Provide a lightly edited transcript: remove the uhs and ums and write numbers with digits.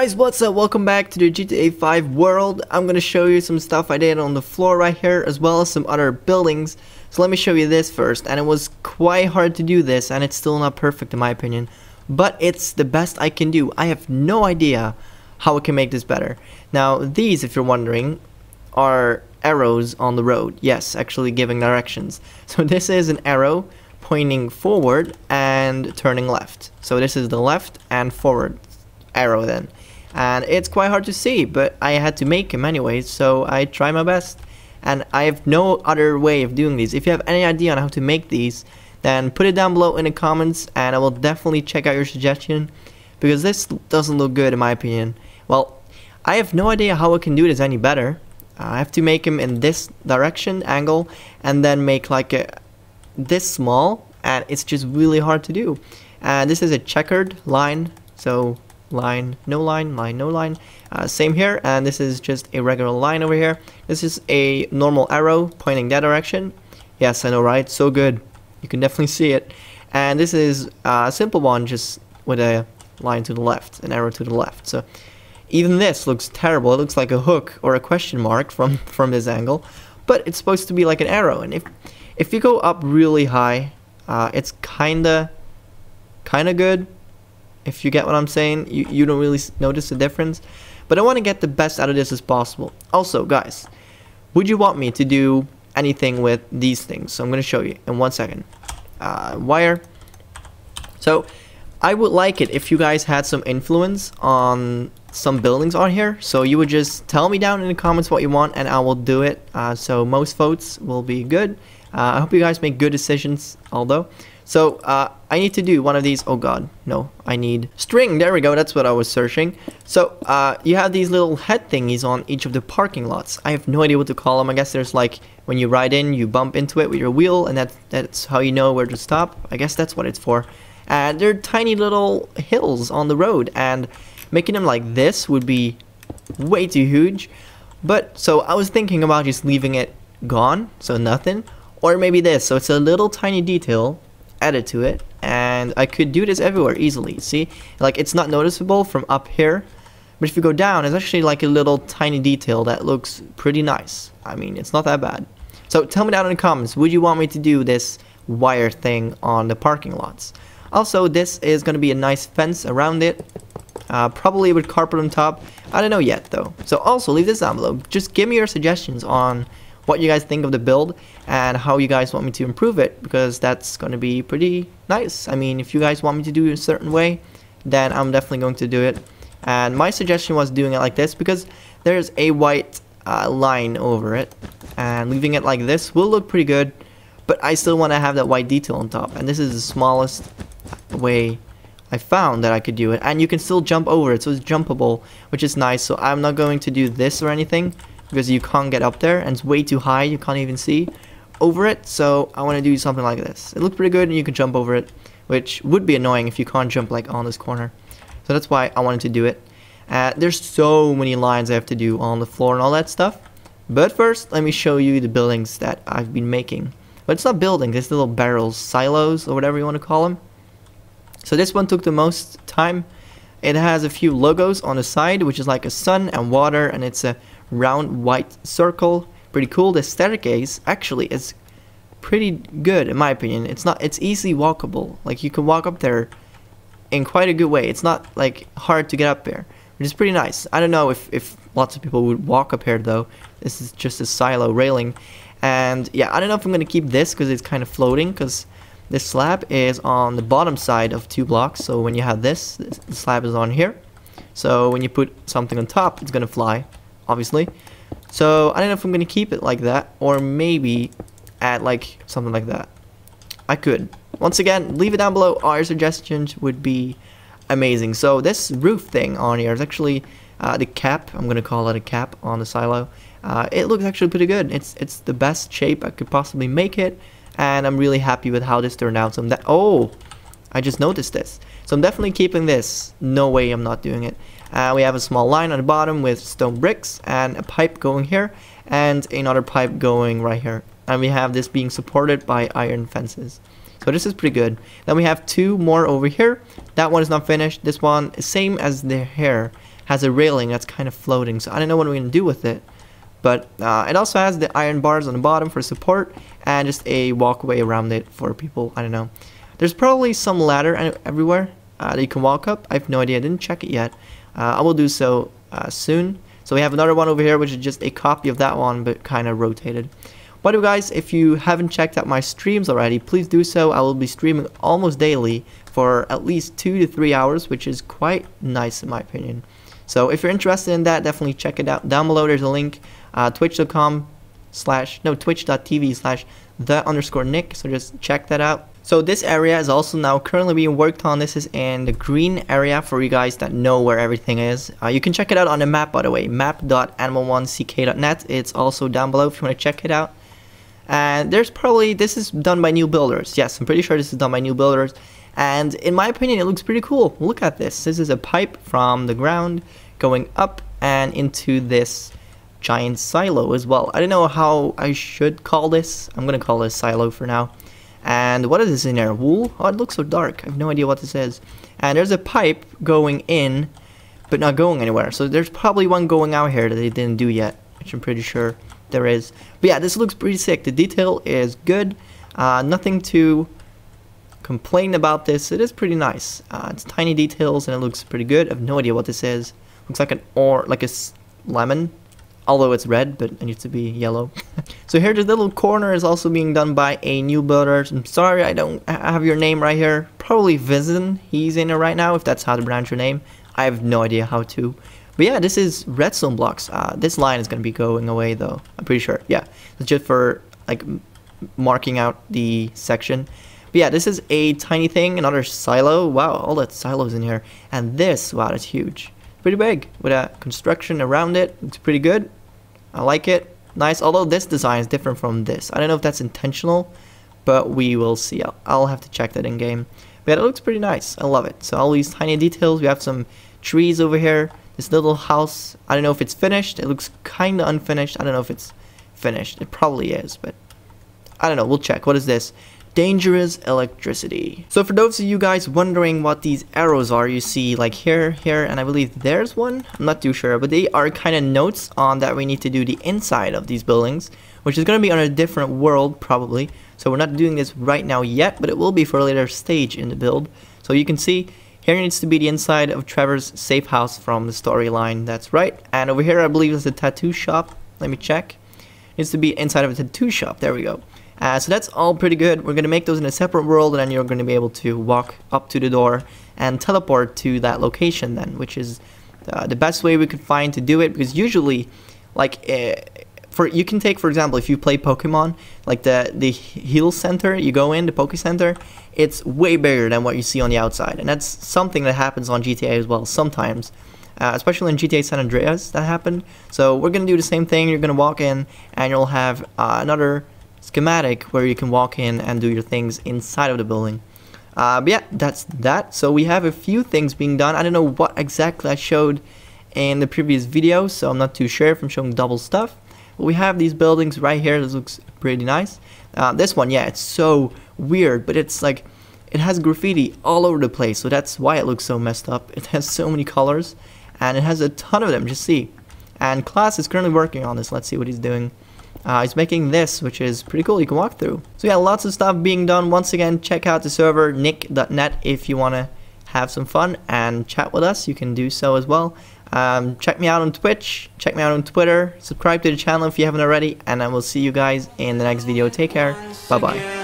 guys, what's up? Welcome back to the GTA 5 world. I'm gonna show you some stuff I did on the floor right here, as well as some other buildings. So let me show you this first. And it was quite hard to do this, and it's still not perfect in my opinion, but it's the best I can do. I have no idea how I can make this better. Now these, if you're wondering, are arrows on the road. Yes, actually giving directions. So this is an arrow pointing forward and turning left. So this is the left and forward arrow then, and it's quite hard to see, but I had to make him anyways, so I try my best, and I have no other way of doing these. If you have any idea on how to make these, then put it down below in the comments, and I will definitely check out your suggestion, because this doesn't look good in my opinion. Well, I have no idea how I can do this any better. I have to make him in this direction angle, and then make like a this small, and it's just really hard to do. And this is a checkered line, so line, no line, line, no line. Same here, and this is just a regular line over here. This is a normal arrow pointing that direction. Yes, I know, right? So good. You can definitely see it. And this is a simple one, just with a line to the left, an arrow to the left. So even this looks terrible. It looks like a hook or a question mark from this angle, but it's supposed to be like an arrow. And if you go up really high, it's kinda good. If you get what I'm saying, you don't really notice the difference. But I want to get the best out of this as possible. Also, guys, would you want me to do anything with these things? So I'm going to show you in 1 second. Wire. So I would like it if you guys had some influence on some buildings on here. So you would just tell me down in the comments what you want, and I will do it. So most votes will be good. I hope you guys make good decisions, although. So I need to do one of these. Oh god, no, I need string. There we go, that's what I was searching. So you have these little head thingies on each of the parking lots. I have no idea what to call them. I guess there's like, when you ride in, you bump into it with your wheel, and that's how you know where to stop. I guess that's what it's for. And they're tiny little hills on the road, and making them like this would be way too huge. But so I was thinking about just leaving it gone, so nothing, or maybe this, so it's a little tiny detail added to it, and I could do this everywhere easily. See, like it's not noticeable from up here, but if you go down, it's actually like a little tiny detail that looks pretty nice. I mean, it's not that bad. So tell me down in the comments, would you want me to do this wire thing on the parking lots? Also, this is going to be a nice fence around it, probably with carpet on top. I don't know yet though. So also leave this down below. Just give me your suggestions on what you guys think of the build and how you guys want me to improve it, because that's going to be pretty nice. I mean, if you guys want me to do it a certain way, then I'm definitely going to do it. And my suggestion was doing it like this, because there's a white line over it, and leaving it like this will look pretty good, but I still want to have that white detail on top, and this is the smallest way I found that I could do it. And you can still jump over it, so it's jumpable, which is nice. So I'm not going to do this or anything, because you can't get up there, and it's way too high, you can't even see over it. So I want to do something like this. It looks pretty good, and you can jump over it, which would be annoying if you can't jump like on this corner. So that's why I wanted to do it. There's so many lines I have to do on the floor and all that stuff. But first, let me show you the buildings that I've been making. But it's not buildings, it's little barrels, silos, or whatever you want to call them. So this one took the most time. It has a few logos on the side, which is like a sun and water, and it's a round white circle. Pretty cool. The staircase actually is pretty good in my opinion. It's easily walkable. Like you can walk up there in quite a good way. It's not like hard to get up there, which is pretty nice. I don't know if lots of people would walk up here though. This is just a silo railing. And yeah, I don't know if I'm gonna keep this because it's kind of floating, because this slab is on the bottom side of 2 blocks. So when you have this, the slab is on here. So when you put something on top, it's gonna fly, obviously. So I don't know if I'm gonna keep it like that, or maybe add like something like that. I could. Once again, leave it down below. All your suggestions would be amazing. So this roof thing on here is actually the cap. I'm gonna call it a cap on the silo. It looks actually pretty good. It's the best shape I could possibly make it, and I'm really happy with how this turned out. So oh, I just noticed this. So I'm definitely keeping this. No way I'm not doing it. We have a small line on the bottom with stone bricks and a pipe going here, and another pipe going right here. And we have this being supported by iron fences. So this is pretty good. Then we have 2 more over here. That one is not finished. This one is same as the hair. has a railing that's kind of floating, so I don't know what we're going to do with it. But it also has the iron bars on the bottom for support, and just a walkway around it for people, I don't know. There's probably some ladder everywhere that you can walk up. I have no idea, I didn't check it yet. I will do so soon. So we have another one over here, which is just a copy of that one, but kind of rotated. By the way, guys, if you haven't checked out my streams already, please do so. I will be streaming almost daily for at least 2 to 3 hours, which is quite nice in my opinion. So if you're interested in that, definitely check it out. Down below there's a link, twitch.tv/the_Nick, so just check that out. So this area is also now currently being worked on. This is in the green area for you guys that know where everything is. You can check it out on the map, by the way, map.animal1ck.net. It's also down below if you want to check it out. And there's probably, this is done by new builders. Yes, I'm pretty sure this is done by new builders. And in my opinion, it looks pretty cool. Look at this. This is a pipe from the ground going up and into this giant silo as well. I don't know how I should call this. I'm going to call this silo for now. And what is this in there? Wool? Oh, it looks so dark. I have no idea what this is. And there's a pipe going in, but not going anywhere. So there's probably one going out here that they didn't do yet, which I'm pretty sure there is. But yeah, this looks pretty sick. The detail is good. Nothing to complain about this. It is pretty nice. It's tiny details and it looks pretty good. I have no idea what this is. Looks like like a lemon, although it's red, but it needs to be yellow. So here the little corner is also being done by a new builder. I'm sorry I don't have your name right here. Probably Vizen, he's in it right now, if that's how to pronounce your name. I have no idea how to. But yeah, this is redstone blocks. This line is going to be going away though, I'm pretty sure. Yeah, it's just for like marking out the section. But yeah, this is a tiny thing, another silo. Wow, all that silos in here. And this, wow, that's huge. Pretty big, with a construction around it. Looks pretty good. I like it. Nice, although this design is different from this. I don't know if that's intentional, but we will see. I'll have to check that in game. But it looks pretty nice. I love it. So all these tiny details. We have some trees over here. This little house. I don't know if it's finished. It looks kind of unfinished. I don't know if it's finished. It probably is, but I don't know. We'll check. What is this? Dangerous electricity. So for those of you guys wondering what these arrows are, you see like here, and I believe there's one. I'm not too sure, but they are kind of notes on that we need to do the inside of these buildings, which is going to be on a different world probably. So we're not doing this right now yet, but it will be for a later stage in the build. So you can see here needs to be the inside of Trevor's safe house from the storyline. That's right. And over here I believe is the tattoo shop. Let me check. It needs to be inside of a tattoo shop. There we go. So that's all pretty good. We're going to make those in a separate world, and then you're going to be able to walk up to the door and teleport to that location then, which is the best way we could find to do it, because usually, like, you can take, for example, if you play Pokemon, like the heal center, you go in, the Poke Center, it's way bigger than what you see on the outside, and that's something that happens on GTA as well sometimes. Especially in GTA San Andreas, that happened. So we're going to do the same thing. You're going to walk in, and you'll have another schematic where you can walk in and do your things inside of the building. But yeah, that's that. So we have a few things being done. I don't know what exactly I showed in the previous video, so I'm not too sure if I'm showing double stuff. But we have these buildings right here. This looks pretty nice. This one, yeah, it's so weird, but it's like it has graffiti all over the place, so that's why it looks so messed up. It has so many colors, and it has a ton of them, just see. And Class is currently working on this. Let's see what he's doing. He's making this, which is pretty cool. You can walk through. So yeah, lots of stuff being done. Once again, check out the server nick.net if you want to have some fun and chat with us. You can do so as well. Check me out on Twitch. Check me out on Twitter. Subscribe to the channel if you haven't already. And I will see you guys in the next video. Take care. Bye-bye.